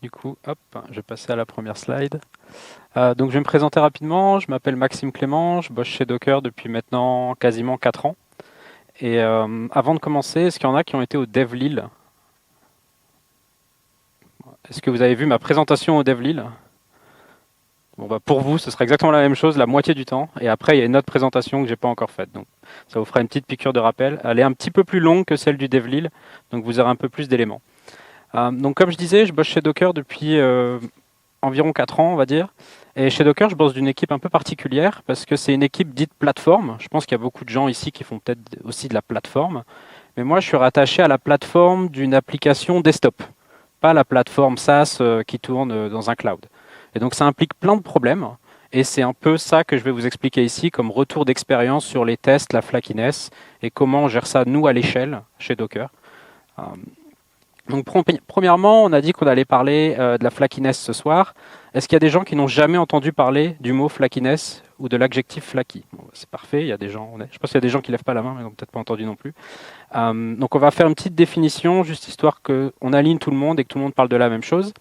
Du coup, hop, je vais passer à la première slide. Donc je vais me présenter rapidement. Je m'appelle Maxime Clément, je bosse chez Docker depuis maintenant quasiment 4 ans. Et avant de commencer, est-ce qu'il y en a qui ont été au DevLille? Est-ce que vous avez vu ma présentation au DevLille? Bon, bah, pour vous, ce sera exactement la même chose la moitié du temps. Et après, il y a une autre présentation que j'ai pas encore faite. Donc ça vous fera une petite piqûre de rappel. Elle est un petit peu plus longue que celle du DevLille, donc vous aurez un peu plus d'éléments. Donc comme je disais, je bosse chez Docker depuis environ 4 ans, on va dire. Et chez Docker, je bosse d'une équipe un peu particulière parce que c'est une équipe dite plateforme. Je pense qu'il y a beaucoup de gens ici qui font peut-être aussi de la plateforme. Mais moi, je suis rattaché à la plateforme d'une application desktop, pas la plateforme SaaS qui tourne dans un cloud. Et donc, ça implique plein de problèmes. Et c'est un peu ça que je vais vous expliquer ici comme retour d'expérience sur les tests, la flakiness et comment on gère ça, nous, à l'échelle, chez Docker. Euh, donc, premièrement, on a dit qu'on allait parler de la flakiness ce soir. Est-ce qu'il y a des gens qui n'ont jamais entendu parler du mot flakiness ou de l'adjectif flaky? Bon, c'est parfait, il y a des gens, je pense qu'il y a des gens qui lèvent pas la main, mais ils n'ont peut-être pas entendu non plus. Donc on va faire une petite définition, juste histoire qu'on aligne tout le monde et que tout le monde parle de la même chose.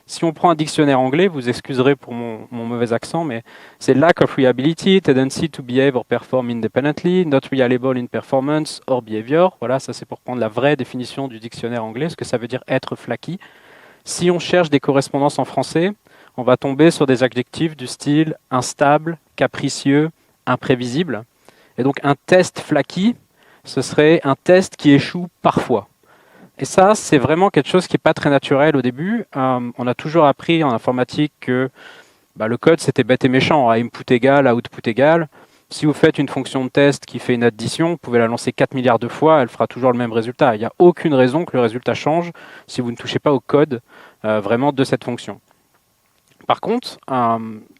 Si on prend un dictionnaire anglais, vous excuserez pour mon mauvais accent, mais c'est lack of reliability, tendency to behave or perform independently, not reliable in performance or behavior. Voilà, ça c'est pour prendre la vraie définition du dictionnaire anglais, ce que ça veut dire être flaky. Si on cherche des correspondances en français, on va tomber sur des adjectifs du style instable, capricieux, imprévisible. Et donc un test flaky, ce serait un test qui échoue parfois. Et ça, c'est vraiment quelque chose qui n'est pas très naturel au début. On a toujours appris en informatique que le code, c'était bête et méchant, à input égal, à output égal. Si vous faites une fonction de test qui fait une addition, vous pouvez la lancer 4 milliards de fois, elle fera toujours le même résultat. Il n'y a aucune raison que le résultat change si vous ne touchez pas au code vraiment de cette fonction. Par contre,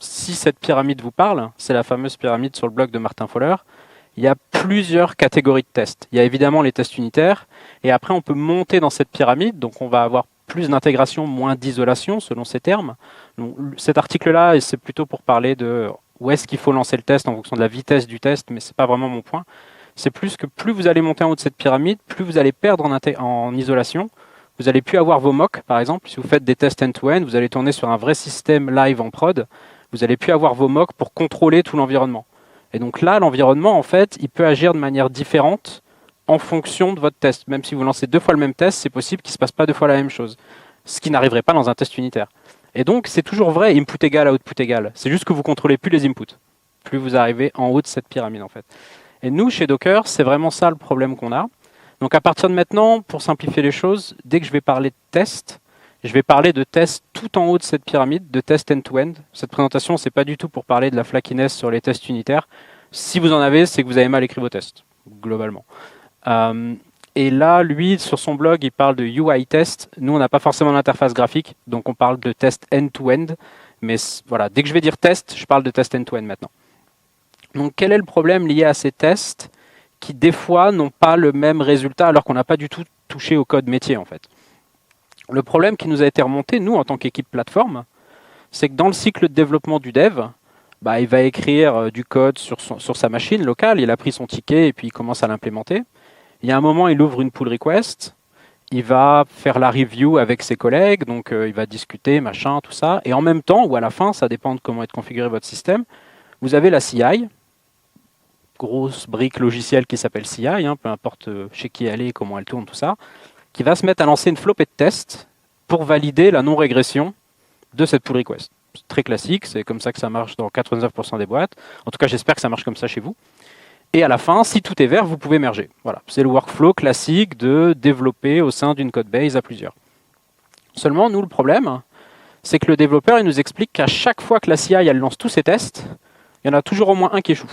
si cette pyramide vous parle, c'est la fameuse pyramide sur le blog de Martin Fowler, il y a plusieurs catégories de tests. Il y a évidemment les tests unitaires, et après on peut monter dans cette pyramide, donc on va avoir plus d'intégration, moins d'isolation, selon ces termes. Donc, cet article-là, c'est plutôt pour parler de où est-ce qu'il faut lancer le test en fonction de la vitesse du test, mais ce n'est pas vraiment mon point. C'est plus que plus vous allez monter en haut de cette pyramide, plus vous allez perdre en isolation. Vous allez plus avoir vos mocks, par exemple. Si vous faites des tests end-to-end, vous allez tourner sur un vrai système live en prod. Vous allez plus avoir vos mocks pour contrôler tout l'environnement. Et donc là, l'environnement, en fait, il peut agir de manière différente en fonction de votre test. Même si vous lancez 2 fois le même test, c'est possible qu'il ne se passe pas 2 fois la même chose. Ce qui n'arriverait pas dans un test unitaire. Et donc, c'est toujours vrai, input égal, output égal. C'est juste que vous contrôlez plus les inputs. Plus vous arrivez en haut de cette pyramide, en fait. Et nous, chez Docker, c'est vraiment ça le problème qu'on a. Donc à partir de maintenant, pour simplifier les choses, dès que je vais parler de tests, je vais parler de tests tout en haut de cette pyramide, de tests end-to-end. Cette présentation, c'est pas du tout pour parler de la flakiness sur les tests unitaires. Si vous en avez, c'est que vous avez mal écrit vos tests, globalement. Et là, lui, sur son blog, il parle de UI test. Nous, on n'a pas forcément d'interface graphique, donc on parle de test end-to-end. Mais voilà, dès que je vais dire test, je parle de test end-to-end maintenant. Donc quel est le problème lié à ces tests qui des fois n'ont pas le même résultat alors qu'on n'a pas du tout touché au code métier en fait. Le problème qui nous a été remonté, nous en tant qu'équipe plateforme, c'est que dans le cycle de développement du dev, il va écrire du code sur sa machine locale, il a pris son ticket et puis il commence à l'implémenter. Il y a un moment, il ouvre une pull request, il va faire la review avec ses collègues, donc il va discuter, machin, tout ça. Et en même temps, ou à la fin, ça dépend de comment est configuré votre système, vous avez la CI, grosse brique logicielle qui s'appelle CI, peu importe chez qui elle est, comment elle tourne, tout ça, qui va se mettre à lancer une flopée de tests pour valider la non-régression de cette pull request. C'est très classique, c'est comme ça que ça marche dans 99% des boîtes. En tout cas, j'espère que ça marche comme ça chez vous. Et à la fin, si tout est vert, vous pouvez merger. Voilà, c'est le workflow classique de développer au sein d'une code base à plusieurs. Seulement, nous, le problème, c'est que le développeur, il nous explique qu'à chaque fois que la CI, elle lance tous ses tests, il y en a toujours au moins un qui échoue.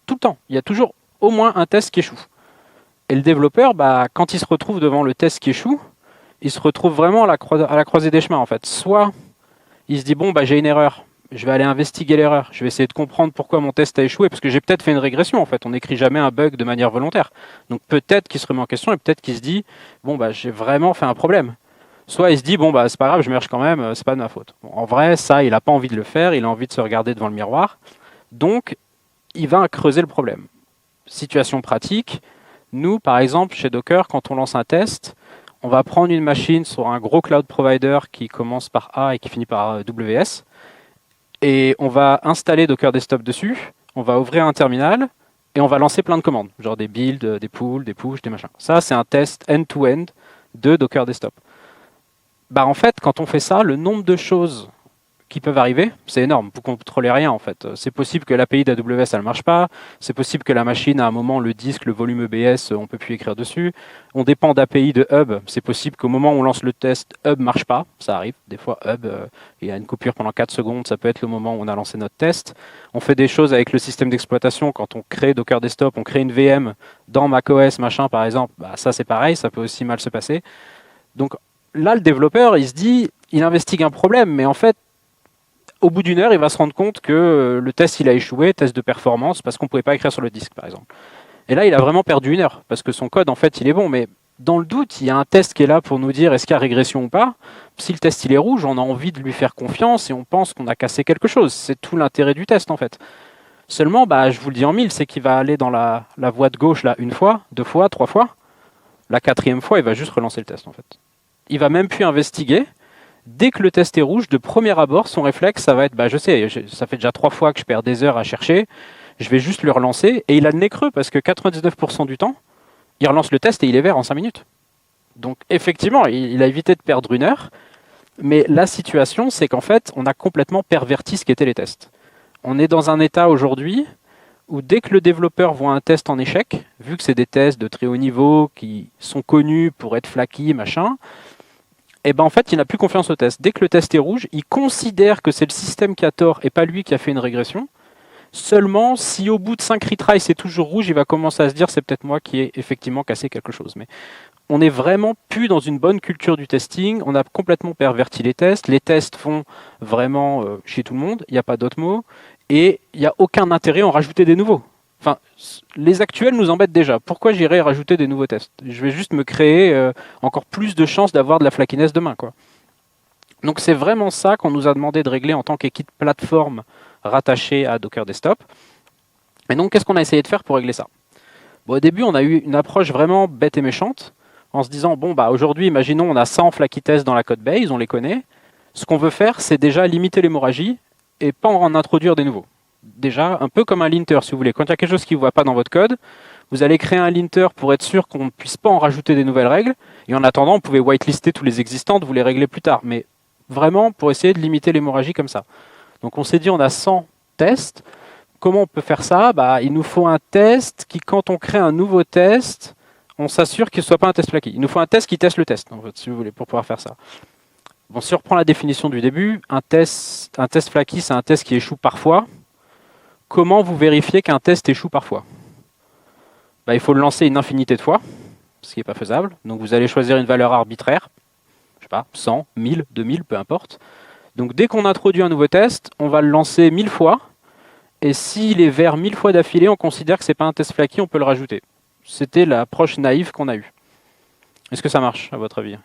Tout le temps. Il y a toujours au moins un test qui échoue. Et le développeur, quand il se retrouve devant le test qui échoue, il se retrouve vraiment à la croisée des chemins en fait. Soit il se dit j'ai une erreur, je vais aller investiguer l'erreur, je vais essayer de comprendre pourquoi mon test a échoué, parce que j'ai peut-être fait une régression en fait. On n'écrit jamais un bug de manière volontaire. Donc peut-être qu'il se remet en question et peut-être qu'il se dit j'ai vraiment fait un problème. Soit il se dit c'est pas grave, je merge quand même, c'est pas de ma faute. En vrai, ça, il n'a pas envie de le faire, il a envie de se regarder devant le miroir. Donc il va creuser le problème. Situation pratique, nous, par exemple, chez Docker, quand on lance un test, on va prendre une machine sur un gros cloud provider qui commence par A et qui finit par WS, et on va installer Docker Desktop dessus, on va ouvrir un terminal, et on va lancer plein de commandes, genre des builds, des pulls, des push, des machins. Ça, c'est un test end-to-end de Docker Desktop. Bah, en fait, quand on fait ça, le nombre de choses qui peuvent arriver, c'est énorme. Vous ne contrôlez rien en fait. C'est possible que l'API d'AWS elle ne marche pas. C'est possible que la machine, à un moment, le disque, le volume EBS, on ne peut plus écrire dessus. On dépend d'API de Hub. C'est possible qu'au moment où on lance le test, Hub ne marche pas. Ça arrive. Des fois, Hub, il y a une coupure pendant 4 secondes. Ça peut être le moment où on a lancé notre test. On fait des choses avec le système d'exploitation. Quand on crée Docker Desktop, on crée une VM dans macOS, machin, par exemple. Bah, ça, c'est pareil. Ça peut aussi mal se passer. Donc là, le développeur, il se dit, il investigue un problème. Mais en fait, au bout d'une heure, il va se rendre compte que le test il a échoué, test de performance, parce qu'on ne pouvait pas écrire sur le disque, par exemple. Et là, il a vraiment perdu une heure, parce que son code, en fait, il est bon. Mais dans le doute, il y a un test qui est là pour nous dire est-ce qu'il y a régression ou pas. Si le test il est rouge, on a envie de lui faire confiance et on pense qu'on a cassé quelque chose. C'est tout l'intérêt du test, en fait. Seulement, bah, je vous le dis en mille, c'est qu'il va aller dans la voie de gauche là une fois, 2 fois, 3 fois. La 4e fois, il va juste relancer le test, en fait. Il va même plus investiguer. Dès que le test est rouge, de premier abord, son réflexe, ça va être, bah, je sais, ça fait déjà 3 fois que je perds des heures à chercher, je vais juste le relancer, et il a le nez creux, parce que 99% du temps, il relance le test et il est vert en 5 minutes. Donc effectivement, il a évité de perdre une heure, mais la situation, c'est qu'en fait, on a complètement perverti ce qu'étaient les tests. On est dans un état aujourd'hui où dès que le développeur voit un test en échec, vu que c'est des tests de très haut niveau, qui sont connus pour être flaky, machin, et ben en fait, il n'a plus confiance au test. Dès que le test est rouge, il considère que c'est le système qui a tort et pas lui qui a fait une régression. Seulement, si au bout de 5 retries, c'est toujours rouge, il va commencer à se dire c'est peut-être moi qui ai effectivement cassé quelque chose. Mais on n'est vraiment plus dans une bonne culture du testing. On a complètement perverti les tests. Les tests font vraiment chez tout le monde. Il n'y a pas d'autre mot. Et il n'y a aucun intérêt à en rajouter des nouveaux. Enfin, les actuels nous embêtent déjà. Pourquoi j'irais rajouter des nouveaux tests? Je vais juste me créer encore plus de chances d'avoir de la flakiness demain, quoi. Donc c'est vraiment ça qu'on nous a demandé de régler en tant qu'équipe plateforme rattachée à Docker Desktop. Et donc qu'est-ce qu'on a essayé de faire pour régler ça? Bon, au début, on a eu une approche vraiment bête et méchante, en se disant, bon, bah aujourd'hui, imaginons, on a 100 flaky tests dans la code base, on les connaît. Ce qu'on veut faire, c'est déjà limiter l'hémorragie et pas en introduire des nouveaux. Déjà, un peu comme un linter, si vous voulez. Quand il y a quelque chose qui ne va pas dans votre code, vous allez créer un linter pour être sûr qu'on ne puisse pas en rajouter des nouvelles règles. Et en attendant, vous pouvez whitelister tous les existantes, vous les réglez plus tard. Mais vraiment, pour essayer de limiter l'hémorragie comme ça. Donc on s'est dit, on a 100 tests. Comment on peut faire ça? Bah, il nous faut un test qui, quand on crée un nouveau test, on s'assure qu'il ne soit pas un test flaky. Il nous faut un test qui teste le test, en fait, si vous voulez, pour pouvoir faire ça. Bon, si on reprend la définition du début, un test flaky, c'est un test qui échoue parfois. Comment vous vérifiez qu'un test échoue parfois? Bah, il faut le lancer une infinité de fois, ce qui n'est pas faisable. Donc vous allez choisir une valeur arbitraire, je sais pas, 100, 1000, 2000, peu importe. Donc dès qu'on introduit un nouveau test, on va le lancer 1000 fois. Et s'il est vert 1000 fois d'affilée, on considère que ce n'est pas un test flaky, on peut le rajouter. C'était l'approche naïve qu'on a eue. Est-ce que ça marche, à votre avis?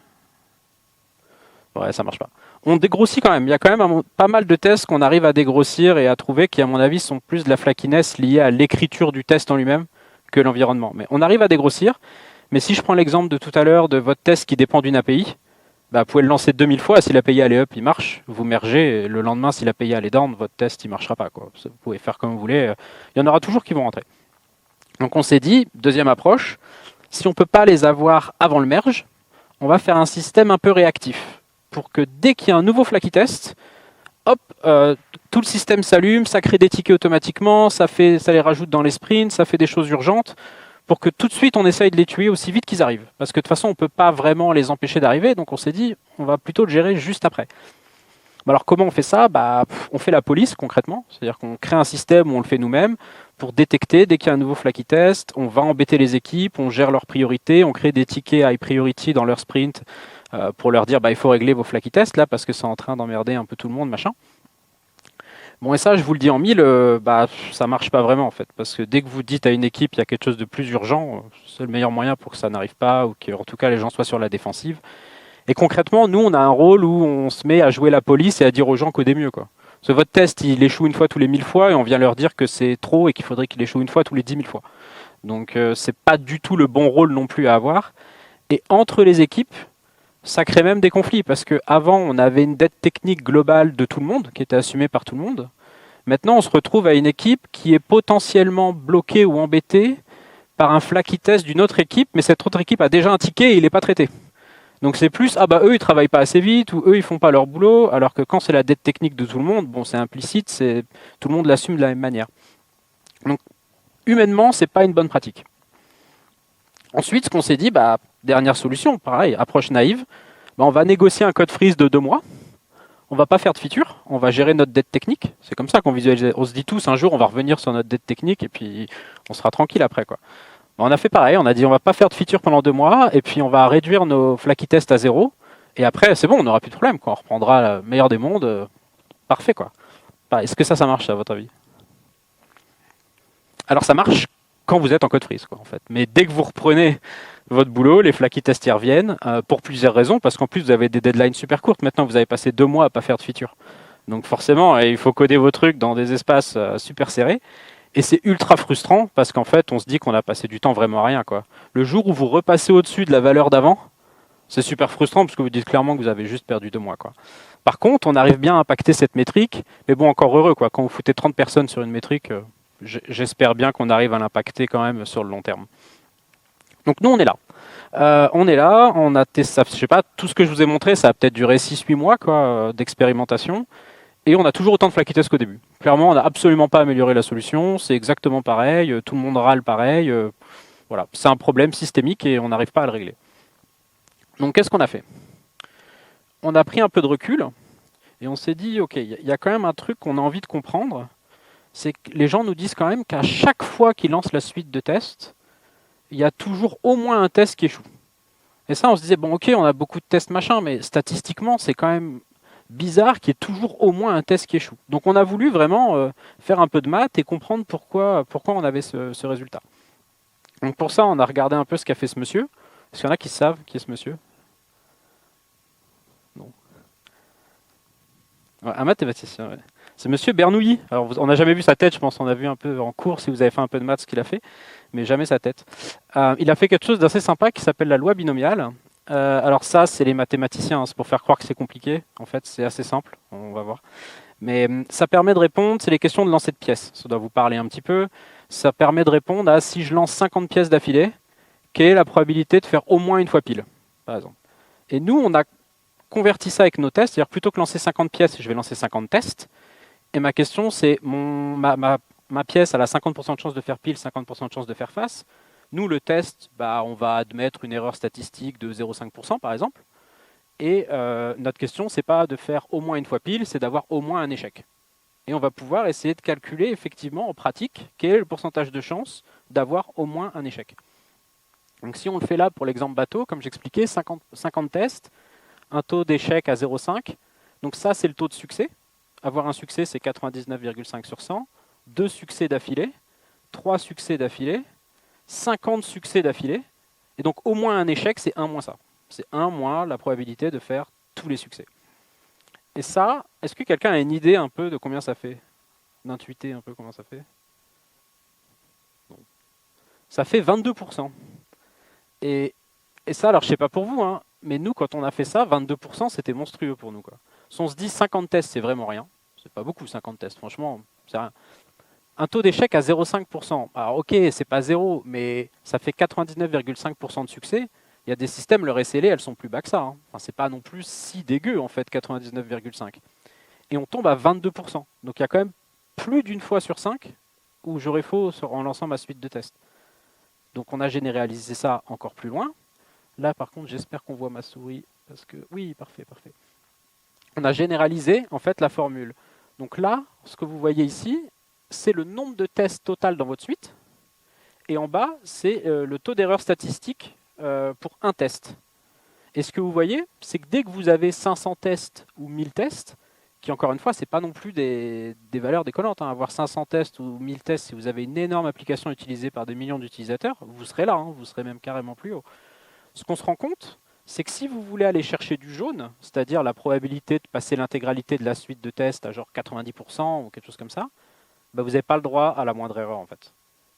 Ouais, ça marche pas. On dégrossit quand même. Il y a quand même pas mal de tests qu'on arrive à dégrossir et à trouver qui, à mon avis, sont plus de la flakiness liée à l'écriture du test en lui-même que l'environnement. Mais on arrive à dégrossir. Mais si je prends l'exemple de tout à l'heure de votre test qui dépend d'une API, bah, vous pouvez le lancer 2000 fois. Si l'API elle est up, il marche. Vous mergez. Et le lendemain, si l'API elle est down, votre test il marchera pas, quoi. Vous pouvez faire comme vous voulez. Il y en aura toujours qui vont rentrer. Donc on s'est dit, deuxième approche, si on ne peut pas les avoir avant le merge, on va faire un système un peu réactif. Pour que dès qu'il y a un nouveau flaky test, hop, tout le système s'allume, ça crée des tickets automatiquement, ça les rajoute dans les sprints, ça fait des choses urgentes, pour que tout de suite on essaye de les tuer aussi vite qu'ils arrivent. Parce que de toute façon, on ne peut pas vraiment les empêcher d'arriver, donc on s'est dit, on va plutôt le gérer juste après. Alors comment on fait ça? On fait la police concrètement, c'est-à-dire qu'on crée un système où on le fait nous-mêmes pour détecter dès qu'il y a un nouveau flaky test, on va embêter les équipes, on gère leurs priorités, on crée des tickets high priority dans leur sprint pour leur dire il faut régler vos flaky tests là parce que c'est en train d'emmerder un peu tout le monde, machin. Bon, et ça, je vous le dis en mille, ça marche pas vraiment en fait, parce que dès que vous dites à une équipe il y a quelque chose de plus urgent, c'est le meilleur moyen pour que ça n'arrive pas ou qu'en tout cas les gens soient sur la défensive. Et concrètement, nous, on a un rôle où on se met à jouer la police et à dire aux gens codez mieux, quoi. Parce que votre test, il échoue une fois tous les 1000 fois et on vient leur dire que c'est trop et qu'il faudrait qu'il échoue une fois tous les 10 000 fois. Donc, c'est pas du tout le bon rôle non plus à avoir. Et entre les équipes, ça crée même des conflits, parce qu'avant, on avait une dette technique globale de tout le monde, qui était assumée par tout le monde. Maintenant, on se retrouve à une équipe qui est potentiellement bloquée ou embêtée par un flaky test d'une autre équipe, mais cette autre équipe a déjà un ticket et il n'est pas traité. Donc c'est plus, ah bah eux, ils travaillent pas assez vite, ou eux, ils font pas leur boulot, alors que quand c'est la dette technique de tout le monde, bon, c'est implicite, tout le monde l'assume de la même manière. Donc, humainement, c'est pas une bonne pratique. Ensuite, ce qu'on s'est dit, bah, dernière solution, pareil, approche naïve, bah, on va négocier un code freeze de 2 mois, on va pas faire de feature, on va gérer notre dette technique. C'est comme ça qu'on visualise. On se dit tous, un jour, on va revenir sur notre dette technique, et puis on sera tranquille après, quoi. On a fait pareil, on a dit on va pas faire de feature pendant 2 mois, et puis on va réduire nos flaky tests à 0, et après c'est bon, on n'aura plus de problème, quoi. On reprendra le meilleur des mondes, parfait, quoi. Est-ce que ça marche à votre avis? Alors ça marche quand vous êtes en code freeze, quoi, en fait. Mais dès que vous reprenez votre boulot, les flaky tests y reviennent, pour plusieurs raisons, parce qu'en plus vous avez des deadlines super courtes, maintenant vous avez passé 2 mois à pas faire de feature. Donc forcément, il faut coder vos trucs dans des espaces super serrés. Et c'est ultra frustrant parce qu'en fait, on se dit qu'on a passé du temps vraiment à rien, quoi. Le jour où vous repassez au-dessus de la valeur d'avant, c'est super frustrant parce que vous dites clairement que vous avez juste perdu 2 mois, quoi. Par contre, on arrive bien à impacter cette métrique, mais bon, encore heureux, quoi. Quand vous foutez 30 personnes sur une métrique, j'espère bien qu'on arrive à l'impacter quand même sur le long terme. Donc nous, on est là. On a testé, ça, je sais pas, tout ce que je vous ai montré, ça a peut-être duré 6-8 mois, quoi, d'expérimentation. Et on a toujours autant de flaky tests qu'au début. Clairement, on n'a absolument pas amélioré la solution. C'est exactement pareil. Tout le monde râle pareil. Voilà, c'est un problème systémique et on n'arrive pas à le régler. Donc, qu'est-ce qu'on a fait? On a pris un peu de recul et on s'est dit, OK, il y a quand même un truc qu'on a envie de comprendre. C'est que les gens nous disent quand même qu'à chaque fois qu'ils lancent la suite de tests, il y a toujours au moins un test qui échoue. Et ça, on se disait, bon, OK, on a beaucoup de tests machin, mais statistiquement, c'est quand même bizarre qu'il y ait toujours au moins un test qui échoue. Donc on a voulu vraiment faire un peu de maths et comprendre pourquoi on avait ce résultat. Donc pour ça, on a regardé un peu ce qu'a fait ce monsieur. Est-ce qu'il y en a qui savent qui est ce monsieur? Non. Ouais, un mathématicien, ouais. C'est monsieur Bernoulli. Alors on n'a jamais vu sa tête, je pense qu'on a vu un peu en cours si vous avez fait un peu de maths ce qu'il a fait, mais jamais sa tête. Il a fait quelque chose d'assez sympa qui s'appelle la loi binomiale. Alors ça, c'est les mathématiciens, hein, c'est pour faire croire que c'est compliqué. En fait, c'est assez simple, on va voir. Mais ça permet de répondre, c'est les questions de lancer de pièces. Ça doit vous parler un petit peu. Ça permet de répondre à si je lance 50 pièces d'affilée, quelle est la probabilité de faire au moins une fois pile, par exemple. Et nous, on a converti ça avec nos tests, c'est-à-dire plutôt que lancer 50 pièces, je vais lancer 50 tests. Et ma question, c'est ma pièce, elle a 50% de chance de faire pile, 50% de chance de faire face. Nous, le test, bah, on va admettre une erreur statistique de 0,5% par exemple. Et notre question, c'est pas de faire au moins une fois pile, c'est d'avoir au moins un échec. Et on va pouvoir essayer de calculer effectivement en pratique quel est le pourcentage de chance d'avoir au moins un échec. Donc si on le fait là pour l'exemple bateau, comme j'expliquais, 50 tests, un taux d'échec à 0,5. Donc ça, c'est le taux de succès. Avoir un succès, c'est 99,5 sur 100. 2 succès d'affilée, 3 succès d'affilée, 50 succès d'affilée. Et donc au moins un échec, c'est 1 moins ça. C'est 1 moins la probabilité de faire tous les succès. Et ça, est-ce que quelqu'un a une idée un peu de combien ça fait? D'intuiter un peu comment ça fait? Non. Ça fait 22%. Et ça, alors je sais pas pour vous, hein, mais nous, quand on a fait ça, 22%, c'était monstrueux pour nous, quoi. Si on se dit 50 tests, c'est vraiment rien. C'est pas beaucoup, 50 tests, franchement, c'est rien. Un taux d'échec à 0,5%. Alors ok, c'est pas zéro, mais ça fait 99,5% de succès. Il y a des systèmes, leur SLA, elles sont plus bas que ça, hein. Enfin, c'est pas non plus si dégueu, en fait, 99,5. Et on tombe à 22%. Donc il y a quand même plus d'une fois sur 5 où j'aurais faux en lançant ma suite de tests. Donc on a généralisé ça encore plus loin. Là, par contre, j'espère qu'on voit ma souris. Parce que oui, parfait, parfait. On a généralisé, en fait, la formule. Donc là, ce que vous voyez ici, c'est le nombre de tests total dans votre suite. Et en bas, c'est le taux d'erreur statistique pour un test. Et ce que vous voyez, c'est que dès que vous avez 500 tests ou 1000 tests, qui encore une fois, ce n'est pas non plus des valeurs décollantes, hein. Avoir 500 tests ou 1000 tests, si vous avez une énorme application utilisée par des millions d'utilisateurs, vous serez là, hein, vous serez même carrément plus haut. Ce qu'on se rend compte, c'est que si vous voulez aller chercher du jaune, c'est-à-dire la probabilité de passer l'intégralité de la suite de tests à genre 90% ou quelque chose comme ça, bah vous n'avez pas le droit à la moindre erreur en fait.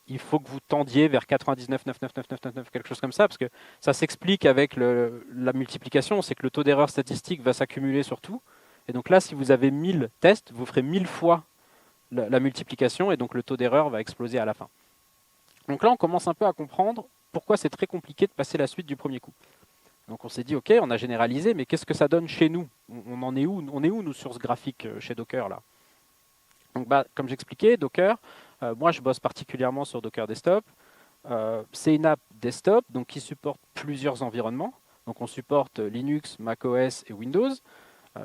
il faut que vous tendiez vers 99,99999, quelque chose comme ça, parce que ça s'explique avec la multiplication, c'est que le taux d'erreur statistique va s'accumuler sur tout. Et donc là, si vous avez 1000 tests, vous ferez 1000 fois la multiplication, et donc le taux d'erreur va exploser à la fin. Donc là, on commence un peu à comprendre pourquoi c'est très compliqué de passer la suite du premier coup. Donc on s'est dit, ok, on a généralisé, mais qu'est-ce que ça donne chez nous? On en est où? On est où, nous, sur ce graphique chez Docker, là? Donc, comme j'expliquais, Docker, moi, je bosse particulièrement sur Docker Desktop. C'est une app desktop donc, qui supporte plusieurs environnements. Donc on supporte Linux, macOS et Windows.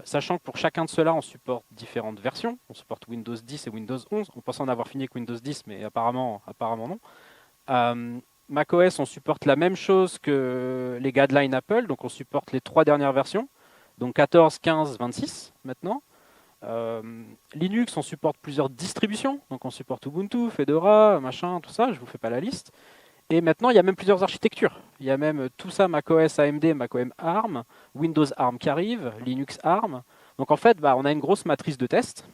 Sachant que pour chacun de ceux-là, on supporte différentes versions. On supporte Windows 10 et Windows 11. On pense en avoir fini avec Windows 10, mais apparemment non. macOS, on supporte la même chose que les guidelines Apple. Donc on supporte les 3 dernières versions. Donc 14, 15, 26 maintenant. Linux, on supporte plusieurs distributions. Donc on supporte Ubuntu, Fedora, machin, tout ça. Je ne vous fais pas la liste. Et maintenant, il y a même plusieurs architectures. Il y a même tout ça, macOS AMD, macOS ARM, Windows ARM qui arrive, Linux ARM. Donc en fait, on a une grosse matrice de tests.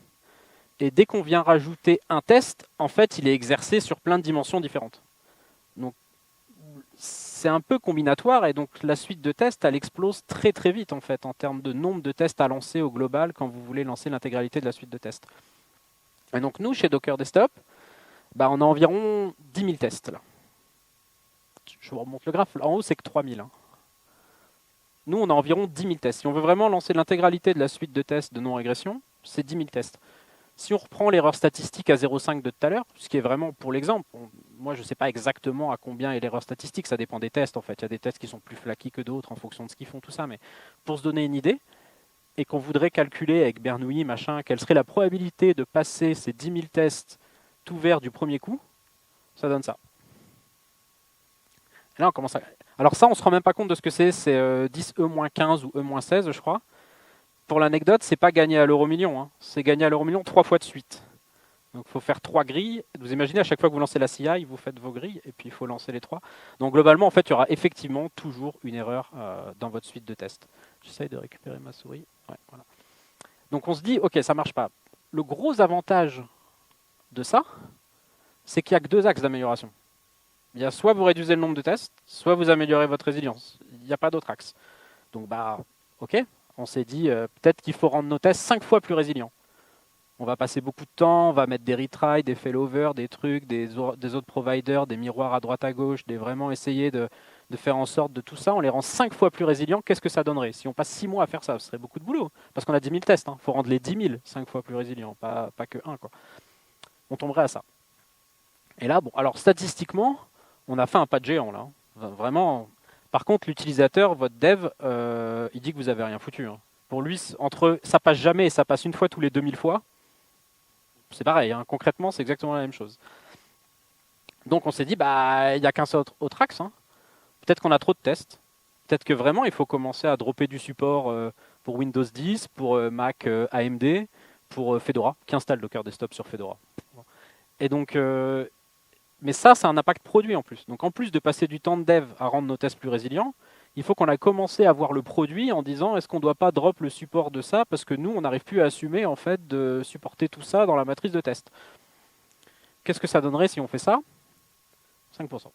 Et dès qu'on vient rajouter un test, en fait, il est exercé sur plein de dimensions différentes. Donc c'est un peu combinatoire et donc la suite de tests, elle explose très très vite en fait en termes de nombre de tests à lancer au global quand vous voulez lancer l'intégralité de la suite de tests. Et donc nous, chez Docker Desktop, on a environ 10 000 tests là. Je vous remonte le graphe. En haut, c'est que 3000. Nous, on a environ 10 000 tests. Si on veut vraiment lancer l'intégralité de la suite de tests de non-régression, c'est 10 000 tests. Si on reprend l'erreur statistique à 0,5 de tout à l'heure, ce qui est vraiment pour l'exemple, moi je ne sais pas exactement à combien est l'erreur statistique, ça dépend des tests en fait. Il y a des tests qui sont plus flaky que d'autres en fonction de ce qu'ils font, tout ça. Mais pour se donner une idée, et qu'on voudrait calculer avec Bernoulli, machin, quelle serait la probabilité de passer ces 10 000 tests tout vert du premier coup, ça donne ça. Là, on commence à... Alors ça, on ne se rend même pas compte de ce que c'est 10 E-15 ou E-16, je crois. Pour l'anecdote, c'est pas gagné à l'euro-million, hein. C'est gagné à l'euro-million 3 fois de suite. Donc il faut faire 3 grilles. Vous imaginez, à chaque fois que vous lancez la CI, vous faites vos grilles, et puis il faut lancer les 3. Donc globalement, en fait, il y aura effectivement toujours une erreur dans votre suite de tests. J'essaye de récupérer ma souris. Ouais, voilà. Donc on se dit, ok, ça marche pas. Le gros avantage de ça, c'est qu'il n'y a que 2 axes d'amélioration. Il y a soit vous réduisez le nombre de tests, soit vous améliorez votre résilience. Il n'y a pas d'autre axe. Donc ok, on s'est dit peut-être qu'il faut rendre nos tests 5 fois plus résilients. On va passer beaucoup de temps, on va mettre des retries, des failovers, des trucs, des autres providers, des miroirs à droite à gauche, vraiment essayer de faire en sorte de tout ça. On les rend 5 fois plus résilients. Qu'est-ce que ça donnerait? Si on passe 6 mois à faire ça, ce serait beaucoup de boulot. Parce qu'on a 10 000 tests. Il faut rendre les 10 000 5 fois plus résilients, pas que 1. Quoi. On tomberait à ça. Et là, alors statistiquement, on a fait un pas de géant là. Vraiment. Par contre, l'utilisateur, votre dev, il dit que vous n'avez rien foutu. Hein. Pour lui, entre ça passe jamais et ça passe une fois tous les 2000 fois, c'est pareil. Hein. Concrètement, c'est exactement la même chose. Donc on s'est dit, il n'y a qu'un seul autre axe. Hein. Peut-être qu'on a trop de tests. Peut-être que vraiment, il faut commencer à dropper du support pour Windows 10, pour Mac AMD, pour Fedora, qui installe Docker Desktop sur Fedora. Et donc... mais ça a un impact produit en plus. Donc en plus de passer du temps de dev à rendre nos tests plus résilients, il faut qu'on a commencé à voir le produit en disant est-ce qu'on ne doit pas drop le support de ça parce que nous, on n'arrive plus à assumer en fait de supporter tout ça dans la matrice de test. Qu'est-ce que ça donnerait si on fait ça? 5%.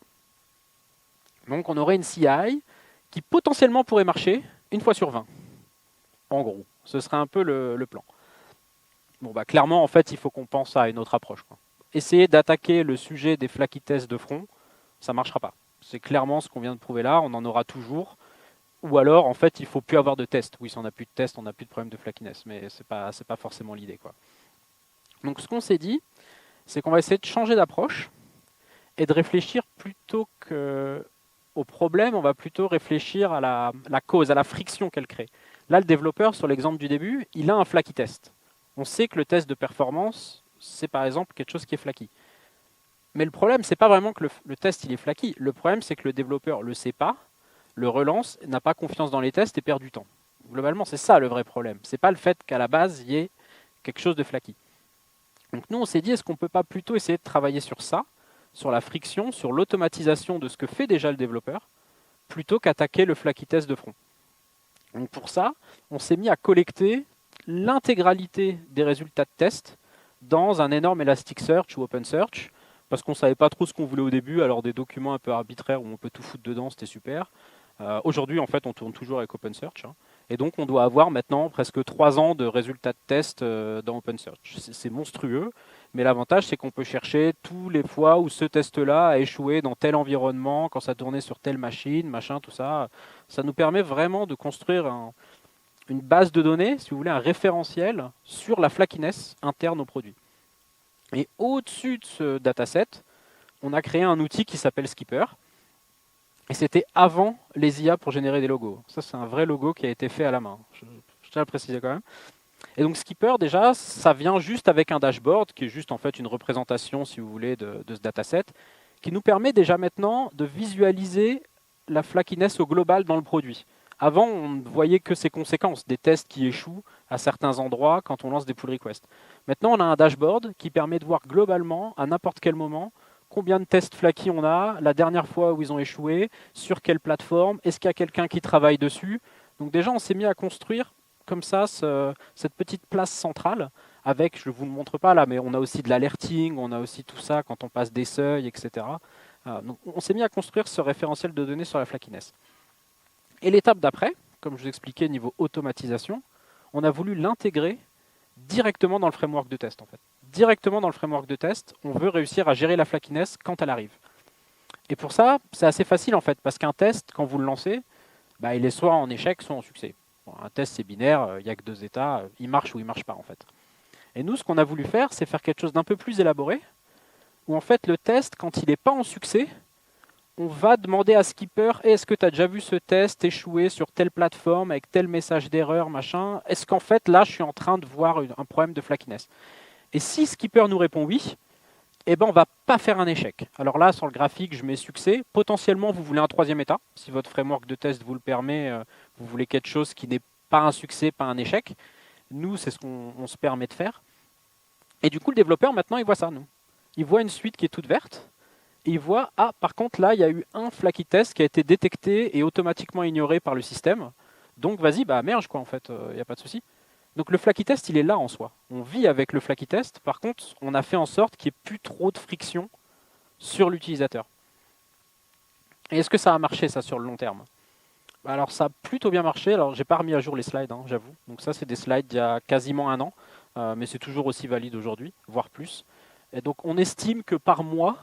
Donc on aurait une CI qui potentiellement pourrait marcher une fois sur 20. En gros, ce serait un peu le plan. Bon, clairement, en fait, il faut qu'on pense à une autre approche, quoi. Essayer d'attaquer le sujet des flaky tests de front, ça ne marchera pas. C'est clairement ce qu'on vient de prouver là, on en aura toujours. Ou alors, en fait, il ne faut plus avoir de tests. Oui, si on n'a plus de tests, on n'a plus de problème de flakiness, mais ce n'est pas forcément l'idée, quoi. Donc ce qu'on s'est dit, c'est qu'on va essayer de changer d'approche et de réfléchir plutôt qu'au problème, on va plutôt réfléchir à la cause, à la friction qu'elle crée. Là, le développeur, sur l'exemple du début, il a un flaky test. On sait que le test de performance, c'est par exemple quelque chose qui est flaky. Mais le problème, c'est pas vraiment que le test il est flaky. Le problème, c'est que le développeur le sait pas, le relance, n'a pas confiance dans les tests et perd du temps. Globalement, c'est ça le vrai problème. C'est pas le fait qu'à la base, il y ait quelque chose de flaky. Donc nous, on s'est dit, est-ce qu'on peut pas plutôt essayer de travailler sur ça, sur la friction, sur l'automatisation de ce que fait déjà le développeur, plutôt qu'attaquer le flaky test de front. Donc pour ça, on s'est mis à collecter l'intégralité des résultats de test dans un énorme Elasticsearch ou OpenSearch, parce qu'on savait pas trop ce qu'on voulait au début. Alors des documents un peu arbitraires où on peut tout foutre dedans, c'était super. Aujourd'hui, en fait, on tourne toujours avec OpenSearch, hein. Et donc, on doit avoir maintenant presque 3 ans de résultats de tests dans OpenSearch. C'est monstrueux, mais l'avantage, c'est qu'on peut chercher tous les fois où ce test-là a échoué dans tel environnement, quand ça tournait sur telle machine, machin, tout ça. Ça nous permet vraiment de construire une base de données, si vous voulez, un référentiel sur la flakiness interne au produit. Et au-dessus de ce dataset, on a créé un outil qui s'appelle Skipper. Et c'était avant les IA pour générer des logos. Ça, c'est un vrai logo qui a été fait à la main. Je tiens à le préciser quand même. Et donc Skipper, déjà, ça vient juste avec un dashboard, qui est juste en fait une représentation, si vous voulez, de ce dataset, qui nous permet déjà maintenant de visualiser la flakiness au global dans le produit. Avant, on ne voyait que ses conséquences, des tests qui échouent à certains endroits quand on lance des pull requests. Maintenant, on a un dashboard qui permet de voir globalement, à n'importe quel moment, combien de tests flaky on a, la dernière fois où ils ont échoué, sur quelle plateforme, est-ce qu'il y a quelqu'un qui travaille dessus. Donc déjà, on s'est mis à construire comme ça cette petite place centrale avec, je ne vous le montre pas là, mais on a aussi de l'alerting, on a aussi tout ça quand on passe des seuils, etc. Donc on s'est mis à construire ce référentiel de données sur la flakiness. Et l'étape d'après, comme je vous expliquais niveau automatisation, on a voulu l'intégrer directement dans le framework de test en fait. Directement dans le framework de test, on veut réussir à gérer la flakiness quand elle arrive. Et pour ça, c'est assez facile en fait, parce qu'un test, quand vous le lancez, il est soit en échec, soit en succès. Bon, un test, c'est binaire, il n'y a que 2 états, il marche ou il ne marche pas en fait. Et nous, ce qu'on a voulu faire, c'est faire quelque chose d'un peu plus élaboré, où en fait le test, quand il n'est pas en succès, on va demander à Skipper, est-ce que tu as déjà vu ce test échouer sur telle plateforme avec tel message d'erreur, machin. Est-ce qu'en fait, là, je suis en train de voir un problème de flakiness? Et si Skipper nous répond oui, eh ben, on ne va pas faire un échec. Alors là, sur le graphique, je mets succès. Potentiellement, vous voulez un 3e état. Si votre framework de test vous le permet, vous voulez quelque chose qui n'est pas un succès, pas un échec. Nous, c'est ce qu'on se permet de faire. Et du coup, le développeur, maintenant, il voit ça, nous. Il voit une suite qui est toute verte. Et il voit, par contre, là, il y a eu un flaky test qui a été détecté et automatiquement ignoré par le système. Donc, vas-y, merge, quoi, en fait, il n'y a pas de souci. Donc, le flaky test, il est là en soi. On vit avec le flaky test. Par contre, on a fait en sorte qu'il n'y ait plus trop de friction sur l'utilisateur. Et est-ce que ça a marché, ça, sur le long terme? Alors, ça a plutôt bien marché. Alors, j'ai pas remis à jour les slides, hein, j'avoue. Donc, ça, c'est des slides d'il y a quasiment 1 an. Mais c'est toujours aussi valide aujourd'hui, voire plus. Et donc, on estime que par mois,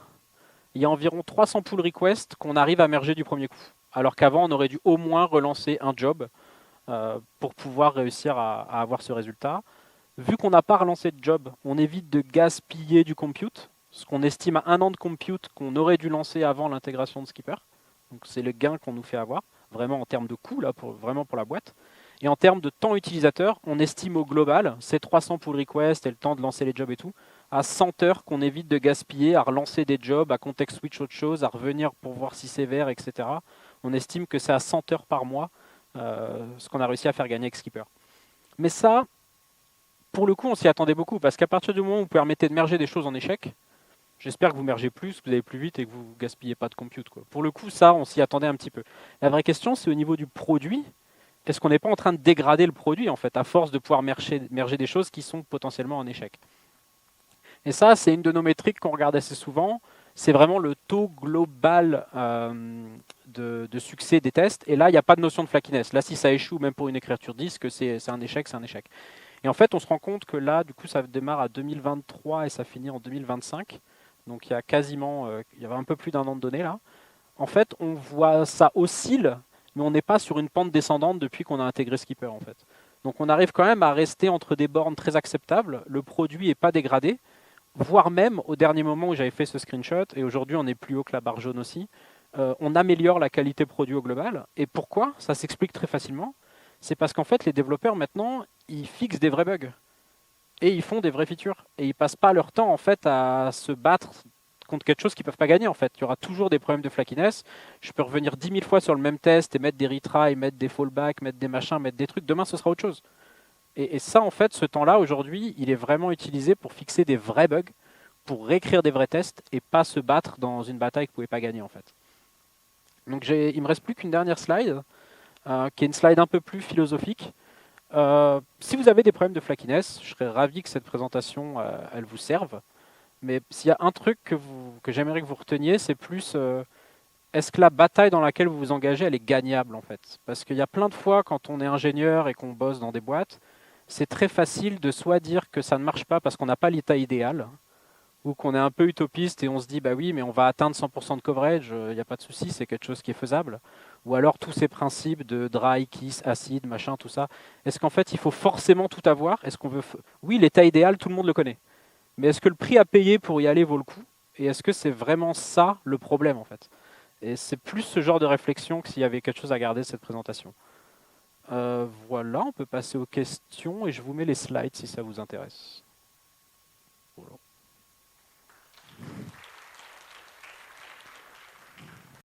il y a environ 300 pull requests qu'on arrive à merger du premier coup. Alors qu'avant, on aurait dû au moins relancer un job pour pouvoir réussir à avoir ce résultat. Vu qu'on n'a pas relancé de job, on évite de gaspiller du compute, ce qu'on estime à 1 an de compute qu'on aurait dû lancer avant l'intégration de Skipper. Donc c'est le gain qu'on nous fait avoir, vraiment en termes de coût, là, vraiment pour la boîte. Et en termes de temps utilisateur, on estime au global ces 300 pull requests et le temps de lancer les jobs et tout, à 100 heures qu'on évite de gaspiller à relancer des jobs, à context switch autre chose, à revenir pour voir si c'est vert, etc. On estime que c'est à 100 heures par mois ce qu'on a réussi à faire gagner avec Skipper. Mais ça, pour le coup, on s'y attendait beaucoup, parce qu'à partir du moment où vous permettez de merger des choses en échec, j'espère que vous mergez plus, que vous allez plus vite et que vous ne gaspillez pas de compute, quoi. Pour le coup, ça, on s'y attendait un petit peu. La vraie question, c'est au niveau du produit. Est-ce qu'on n'est pas en train de dégrader le produit, en fait, à force de pouvoir merger des choses qui sont potentiellement en échec? Et ça, c'est une de nos métriques qu'on regarde assez souvent. C'est vraiment le taux global de succès des tests. Et là, il n'y a pas de notion de flakiness. Là, si ça échoue, même pour une écriture disque, c'est un échec, c'est un échec. Et en fait, on se rend compte que là, du coup, ça démarre à 2023 et ça finit en 2025. Donc, il y a quasiment, il y avait un peu plus d'1 an de données là. En fait, on voit ça oscille, mais on n'est pas sur une pente descendante depuis qu'on a intégré Skipper, en fait. Donc, on arrive quand même à rester entre des bornes très acceptables. Le produit n'est pas dégradé, voire même au dernier moment où j'avais fait ce screenshot, et aujourd'hui on est plus haut que la barre jaune aussi, on améliore la qualité produit au global. Et pourquoi? Ça s'explique très facilement. C'est parce qu'en fait les développeurs maintenant, ils fixent des vrais bugs. Et ils font des vraies features. Et ils passent pas leur temps en fait à se battre contre quelque chose qu'ils peuvent pas gagner en fait. Il y aura toujours des problèmes de flakiness. Je peux revenir 10 000 fois sur le même test et mettre des retries, mettre des fallbacks, mettre des machins, mettre des trucs. Demain ce sera autre chose. Et ça, en fait, ce temps-là, aujourd'hui, il est vraiment utilisé pour fixer des vrais bugs, pour réécrire des vrais tests et pas se battre dans une bataille que vous ne pouvez pas gagner, en fait. Donc, il me reste plus qu'une dernière slide, qui est une slide un peu plus philosophique. Si vous avez des problèmes de flakiness, je serais ravi que cette présentation, elle vous serve. Mais s'il y a un truc que j'aimerais que vous reteniez, c'est plus est-ce que la bataille dans laquelle vous vous engagez, elle est gagnable en fait? Parce qu'il y a plein de fois quand on est ingénieur et qu'on bosse dans des boîtes, c'est très facile de soit dire que ça ne marche pas parce qu'on n'a pas l'état idéal, ou qu'on est un peu utopiste et on se dit bah oui mais on va atteindre 100% de coverage, il n'y a pas de souci, c'est quelque chose qui est faisable. Ou alors tous ces principes de dry, kiss, acide, machin, tout ça. Est-ce qu'en fait il faut forcément tout avoir? Est-ce qu'on veut Oui, l'état idéal, tout le monde le connaît. Mais est-ce que le prix à payer pour y aller vaut le coup? Et est-ce que c'est vraiment ça le problème en fait? Et c'est plus ce genre de réflexion que s'il y avait quelque chose à garder de cette présentation. Voilà, on peut passer aux questions et je vous mets les slides si ça vous intéresse.